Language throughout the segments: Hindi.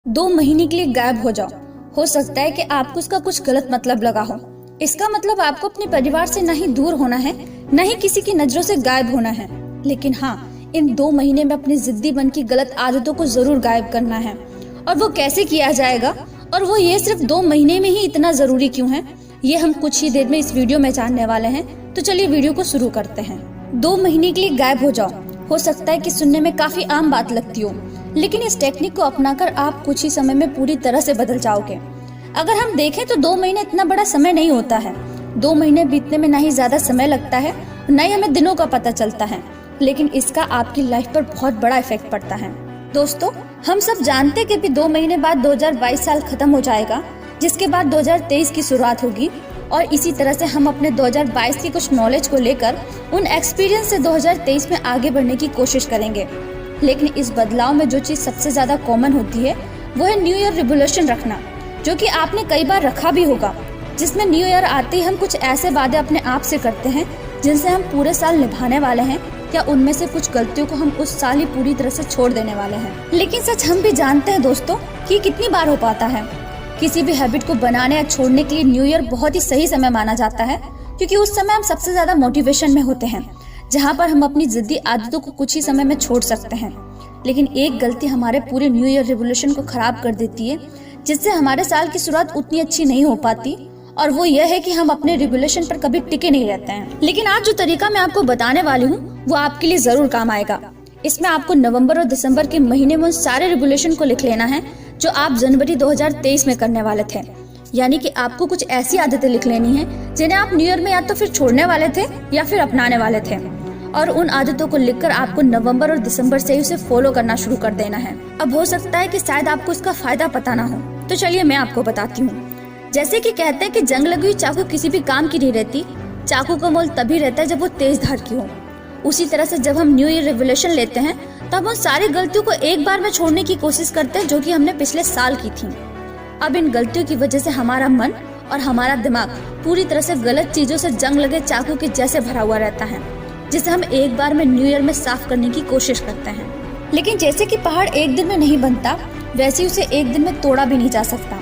2 महीने के लिए गायब हो जाओ। हो सकता है कि आपको उसका कुछ गलत मतलब लगा हो। इसका मतलब आपको अपने परिवार से न ही दूर होना है, न ही किसी की नजरों से गायब होना है। लेकिन हाँ, इन 2 महीने में अपनी जिद्दी मन की गलत आदतों को जरूर गायब करना है। और वो कैसे किया जाएगा, और वो ये सिर्फ 2 महीने में ही इतना जरूरी क्यों है, ये हम कुछ ही देर में इस वीडियो में जानने वाले हैं। तो चलिए वीडियो को शुरू करते हैं। 2 महीने के लिए गायब हो जाओ। हो सकता है कि सुनने में काफी आम बात लगती हो, लेकिन इस टेक्निक को अपनाकर आप कुछ ही समय में पूरी तरह से बदल जाओगे। अगर हम देखें तो 2 महीने इतना बड़ा समय नहीं होता है। 2 महीने बीतने में ना ही ज्यादा समय लगता है, न ही हमें दिनों का पता चलता है, लेकिन इसका आपकी लाइफ पर बहुत बड़ा इफेक्ट पड़ता है। दोस्तों, हम सब जानते हैं कि भी 2 महीने बाद 2022 साल खत्म हो जाएगा, जिसके बाद 2023 की शुरुआत होगी। और इसी तरह से हम अपने 2022 की कुछ नॉलेज को लेकर उन एक्सपीरियंस से 2023 में आगे बढ़ने की कोशिश करेंगे। लेकिन इस बदलाव में जो चीज सबसे ज्यादा कॉमन होती है वो है न्यू ईयर रिवोल्यूशन रखना, जो कि आपने कई बार रखा भी होगा, जिसमें न्यू ईयर आते ही हम कुछ ऐसे वादे अपने आप से करते हैं जिनसे हम पूरे साल निभाने वाले हैं, या उनमें से कुछ गलतियों को हम उस साल ही पूरी तरह से छोड़ देने वाले हैं। लेकिन सच हम भी जानते हैं दोस्तों कि कितनी बार हो पाता है। किसी भी हैबिट को बनाने या छोड़ने के लिए न्यू ईयर बहुत ही सही समय माना जाता है, क्योंकि उस समय हम सबसे ज्यादा मोटिवेशन में होते हैं, जहाँ पर हम अपनी जिद्दी आदतों को कुछ ही समय में छोड़ सकते हैं। लेकिन एक गलती हमारे पूरे न्यू ईयर रिवोल्यूशन को खराब कर देती है, जिससे हमारे साल की शुरुआत उतनी अच्छी नहीं हो पाती, और वो यह है कि हम अपने रिवोल्यूशन पर कभी टिके नहीं रहते हैं। लेकिन आज जो तरीका मैं आपको बताने वाली हूँ वो आपके लिए जरूर काम आएगा। इसमें आपको नवंबर और दिसंबर के महीने में उन सारे रिवोल्यूशन को लिख लेना है जो आप जनवरी 2023 में करने वाले थे। यानी कि आपको कुछ ऐसी आदतें लिख लेनी है जिन्हें आप न्यू ईयर में या तो फिर छोड़ने वाले थे या फिर अपनाने वाले थे, और उन आदतों को लिखकर आपको नवंबर और दिसंबर से ही उसे फॉलो करना शुरू कर देना है। अब हो सकता है कि शायद आपको इसका फायदा पता ना हो, तो चलिए मैं आपको बताती हूँ। जैसे कि कहते हैं कि जंग लगी हुई चाकू किसी भी काम की नहीं रहती, चाकू का मोल तभी रहता है जब वो तेज धार की हो। उसी तरह से जब हम न्यू ईयर रिवोल्यूशन लेते हैं तो हम उन सारी गलतियों को एक बार में छोड़ने की कोशिश करते हैं जो कि हमने पिछले साल की थी। अब इन गलतियों की वजह से हमारा मन और हमारा दिमाग पूरी तरह से गलत चीजों से जंग लगे चाकू के जैसे भरा हुआ रहता है, जिसे हम एक बार में न्यू ईयर में साफ करने की कोशिश करते हैं। लेकिन जैसे कि पहाड़ एक दिन में नहीं बनता, वैसे उसे एक दिन में तोड़ा भी नहीं जा सकता।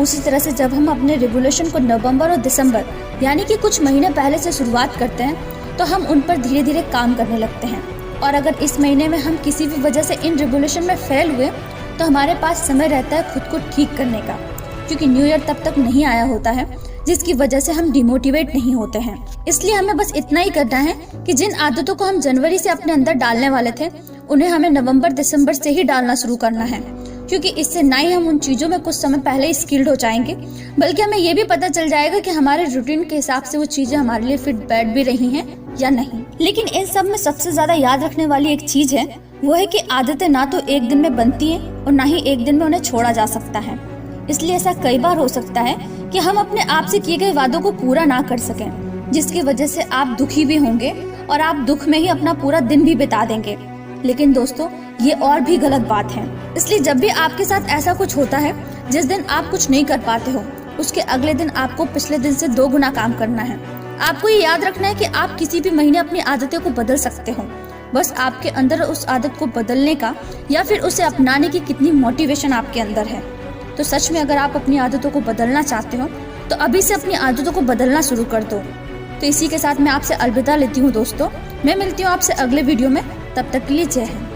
उसी तरह से जब हम अपने रिवोल्यूशन को नवंबर और दिसंबर यानी कि कुछ महीने पहले से शुरुआत करते हैं, तो हम उन पर धीरे धीरे काम करने लगते हैं। और अगर इस महीने में हम किसी भी वजह से इन रिवोल्यूशन में फेल हुए, तो हमारे पास समय रहता है खुद को ठीक करने का, क्योंकि न्यू ईयर तब तक नहीं आया होता है, जिसकी वजह से हम डिमोटिवेट नहीं होते हैं। इसलिए हमें बस इतना ही करना है कि जिन आदतों को हम जनवरी से अपने अंदर डालने वाले थे, उन्हें हमें नवंबर दिसंबर से ही डालना शुरू करना है, क्योंकि इससे ना ही हम उन चीजों में कुछ समय पहले ही स्किल्ड हो जाएंगे, बल्कि हमें ये भी पता चल जाएगा कि हमारे रूटीन के हिसाब से वो चीजें हमारे लिए फिट बैठ भी रही हैं या नहीं। लेकिन इन सब में सबसे ज्यादा याद रखने वाली एक चीज है, वो है कि आदतें ना तो एक दिन में बनती हैं और ना ही एक दिन में उन्हें छोड़ा जा सकता है। इसलिए ऐसा कई बार हो सकता है कि हम अपने आप से किए गए वादों को पूरा ना कर सकें, जिसकी वजह से आप दुखी भी होंगे और आप दुख में ही अपना पूरा दिन भी बिता देंगे। लेकिन दोस्तों, ये और भी गलत बात है। इसलिए जब भी आपके साथ ऐसा कुछ होता है जिस दिन आप कुछ नहीं कर पाते हो, उसके अगले दिन आपको पिछले दिन से 2 गुना काम करना है। आपको ये याद रखना है कि आप किसी भी महीने अपनी आदतों को बदल सकते हो, बस आपके अंदर उस आदत को बदलने का या फिर उसे अपनाने की कितनी मोटिवेशन आपके अंदर है। तो सच में अगर आप अपनी आदतों को बदलना चाहते हो तो अभी से अपनी आदतों को बदलना शुरू कर दो। तो इसी के साथ मैं आपसे अलविदा लेती हूँ दोस्तों। मैं मिलती हूँ आपसे अगले वीडियो में, तब तक के लिए जय हिंद।